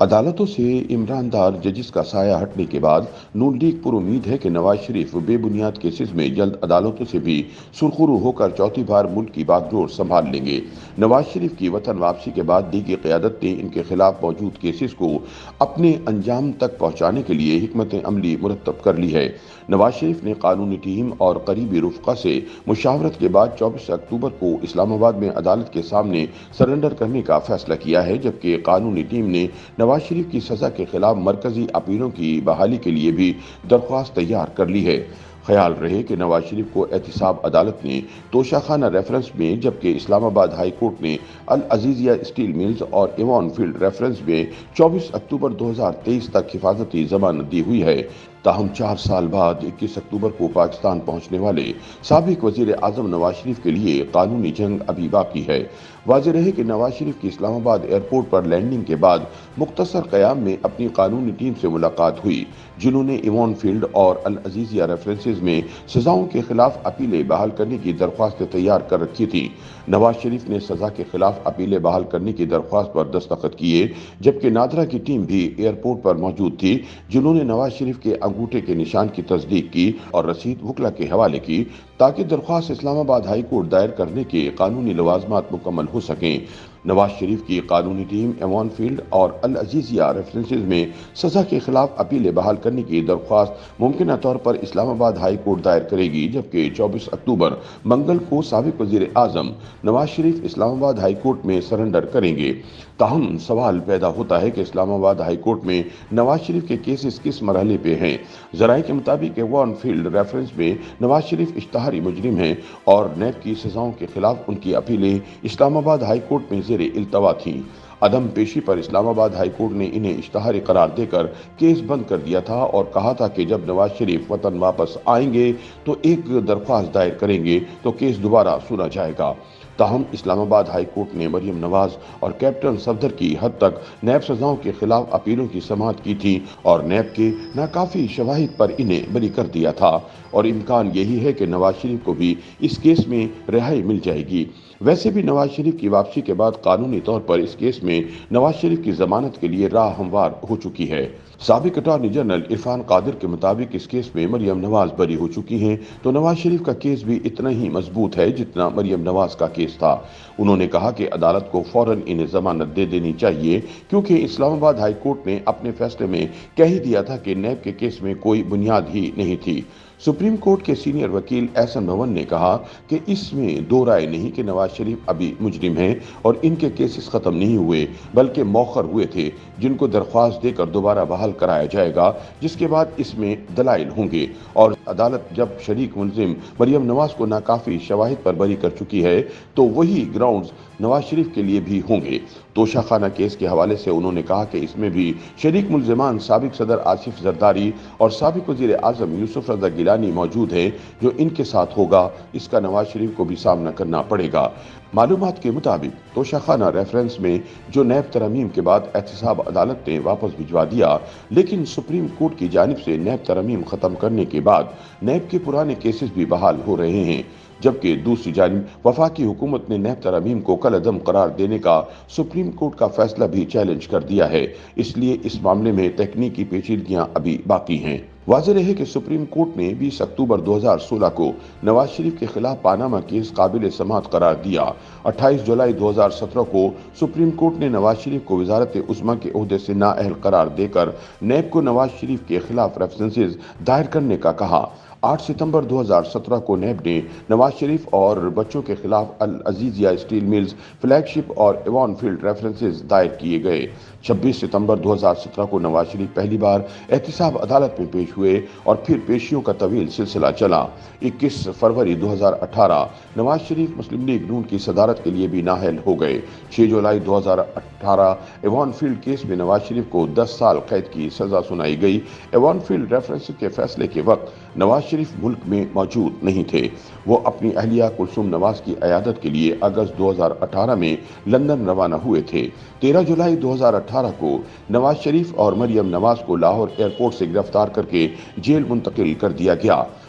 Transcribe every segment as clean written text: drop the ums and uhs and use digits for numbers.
عدالتوں سے عمران دار ججز کا سایہ ہٹنے کے بعد نون لیگ پر امید ہے کہ نواز شریف بے بنیاد کیسز میں جلد عدالتوں سے بھی سرخرو ہو کر چوتھی بار ملک کی باغ ڈور سنبھال لیں گے۔ نواز شریف کی وطن واپسی کے بعد دیگر قیادت نے ان کے خلاف موجود کیسز کو اپنے انجام تک پہنچانے کے لیے حکمت عملی مرتب کر لی ہے۔ نواز شریف نے قانونی ٹیم اور قریبی رفقا سے مشاورت کے بعد 24 اکتوبر کو اسلام آباد میں عدالت کے سامنے سرنڈر کرنے کا فیصلہ کیا ہے، جبکہ قانونی ٹیم نے نواز شریف کی سزا کے خلاف مرکزی اپیلوں کی بحالی کے لیے بھی درخواست تیار کر لی ہے۔ خیال رہے کہ نواز شریف کو احتساب عدالت نے توشہ خانہ ریفرنس میں، جبکہ اسلام آباد ہائی کورٹ نے العزیزیہ اسٹیل ملز اور ایوان فیلڈ ریفرنس میں 24 اکتوبر 2023 تک حفاظتی ضمانت دی ہوئی ہے۔ تاہم 4 سال بعد 21 اکتوبر کو پاکستان پہنچنے والے سابق وزیر اعظم نواز شریف کے لیے قانونی جنگ ابھی باقی ہے۔ واضح رہے کہ نواز شریف کی اسلام آباد ایئرپورٹ پر لینڈنگ کے بعد مختصر قیام میں اپنی قانونی ٹیم سے ملاقات ہوئی، جنہوں نے ایوان فیلڈ اور العزیزیہ ریفرنسز میں سزاؤں کے خلاف اپیلیں بحال کرنے کی درخواستیں تیار کر رکھی تھیں۔ نواز شریف نے سزا کے خلاف اپیلیں بحال کرنے کی درخواست پر دستخط کیے، جبکہ نادرا کی ٹیم بھی ایئرپورٹ پر موجود تھی، جنہوں نے نواز شریف کے انگوٹھے کے نشان کی تصدیق کی اور رسید وکلا کے حوالے کی تاکہ درخواست اسلام آباد ہائی کورٹ دائر کرنے کے قانونی لوازمات مکمل ہو سکیں۔ نواز شریف کی قانونی ٹیم ایوان فیلڈ اور العزیزیہ ریفرنسز میں سزا کے خلاف اپیلیں بحال کرنے کی درخواست ممکنہ طور پر اسلام آباد ہائی کورٹ دائر کرے گی، جبکہ 24 اکتوبر منگل کو سابق وزیر اعظم نواز شریف اسلام آباد ہائی کورٹ میں سرنڈر کریں گے۔ تاہم سوال پیدا ہوتا ہے کہ اسلام آباد ہائی کورٹ میں نواز شریف کے کیسز کس مرحلے پہ ہیں۔ ذرائع کے مطابق ایوان فیلڈ ریفرنس میں نواز شریف اشتہاری مجرم ہیں اور نیب کی سزاؤں کے خلاف ان کی اپیلیں اسلام آباد ہائی کورٹ میں زیر التوا تھیں۔ عدم پیشی پر اسلام آباد ہائی کورٹ نے انہیں اشتہاری قرار دے کر کیس بند کر دیا تھا اور کہا تھا کہ جب نواز شریف وطن واپس آئیں گے تو ایک درخواست دائر کریں گے تو کیس دوبارہ سنا جائے گا۔ تاہم اسلام آباد ہائی کورٹ نے مریم نواز اور کیپٹن صفدر کی حد تک نیب سزاؤں کے خلاف اپیلوں کی سماعت کی تھی اور نیب کے ناکافی شواہد پر انہیں بری کر دیا تھا، اور امکان یہی ہے کہ نواز شریف کو بھی اس کیس میں رہائی مل جائے گی۔ ویسے بھی نواز شریف کی واپسی کے بعد قانونی طور پر اس کیس میں نواز شریف کی ضمانت کے لیے راہ ہموار ہو چکی ہے۔ سابق اٹارنی جنرل عرفان قادر کے مطابق اس کیس میں مریم نواز بری ہو چکی ہیں، تو نواز شریف کا کیس بھی اتنا ہی مضبوط ہے جتنا مریم نواز کا کیس تھا۔ انہوں نے کہا کہ عدالت کو فوراً انہیں ضمانت دے دینی چاہیے، کیونکہ اسلام آباد ہائی کورٹ نے اپنے فیصلے میں کہہ ہی دیا تھا کہ نیب کے کیس میں کوئی بنیاد ہی نہیں تھی۔ سپریم کورٹ کے سینئر وکیل احسن بھون نے کہا کہ اس میں دو رائے نہیں کہ نواز شریف ابھی مجرم ہیں اور ان کے کیسز ختم نہیں ہوئے بلکہ مؤخر ہوئے تھے، جن کو درخواست دے کر دوبارہ بحال کرایا جائے گا، جس کے بعد اس میں دلائل ہوں گے، اور عدالت جب شریک ملزم مریم نواز کو ناکافی شواہد پر بری کر چکی ہے تو وہی گراؤنڈز نواز شریف کے لیے بھی ہوں گے۔ توشہ خانہ کیس کے حوالے سے انہوں نے کہا کہ اس میں بھی شریک ملزمان سابق صدر آصف زرداری اور سابق وزیر اعظم یوسف رضا گیلانی موجود ہیں۔ جو ان کے ساتھ ہوگا اس کا نواز شریف کو بھی سامنا کرنا پڑے گا۔ معلومات کے مطابق توشہ خانہ ریفرنس میں جو نیب ترامیم کے بعد احتساب عدالت نے واپس بھجوا دیا، لیکن سپریم کورٹ کی جانب سے نیب ترامیم ختم کرنے کے بعد نیب کے پرانے کیسز بھی بحال ہو رہے ہیں، جبکہ دوسری جانب وفاقی حکومت نے نیب ترامیم کو کالعدم قرار دینے کا سپریم کورٹ کا فیصلہ بھی چیلنج کر دیا ہے۔ اس لیے اس معاملے میں تکنیکی پیچیدگیاں ابھی باقی ہیں۔ واضح رہے کہ سپریم کورٹ نے 20 اکتوبر 2016 کو نواز شریف کے خلاف پاناما کیس قابل سماعت قرار دیا۔ 28 جولائی 2017 کو سپریم کورٹ نے نواز شریف کو وزارت عظمیٰ کے عہدے سے نااہل قرار دے کر نیب کو نواز شریف کے خلاف ریفرنسز دائر کرنے کا کہا۔ 8 ستمبر 2017 کو نیب نے نواز شریف اور بچوں کے خلاف العزیزیہ اسٹیل ملز، فلیگ شپ اور ایوان فیلڈ ریفرنسز دائر کیے گئے۔ 26 ستمبر 2017 کو نواز شریف پہلی بار احتساب عدالت میں پیش ہوئے اور پھر پیشیوں کا طویل سلسلہ چلا۔ 21 فروری 2018 نواز شریف مسلم لیگ نون کی صدارت کے لیے بھی نااہل ہو گئے۔ 6 جولائی 2018 ایوان فیلڈ کیس میں نواز شریف کو 10 سال قید کی سزا سنائی گئی۔ ایوان فیلڈ ریفرنس کے فیصلے کے وقت نواز شریف ملک میں موجود نہیں تھے۔ وہ اپنی اہلیہ کلثوم نواز کی عیادت کے لیے اگست 2018 میں لندن روانہ ہوئے تھے۔ 13 جولائی 2018 کو نواز شریف اور مریم نواز کو لاہور ایئرپورٹ سے گرفتار کر کے جیل منتقل کر دیا گیا۔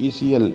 ECL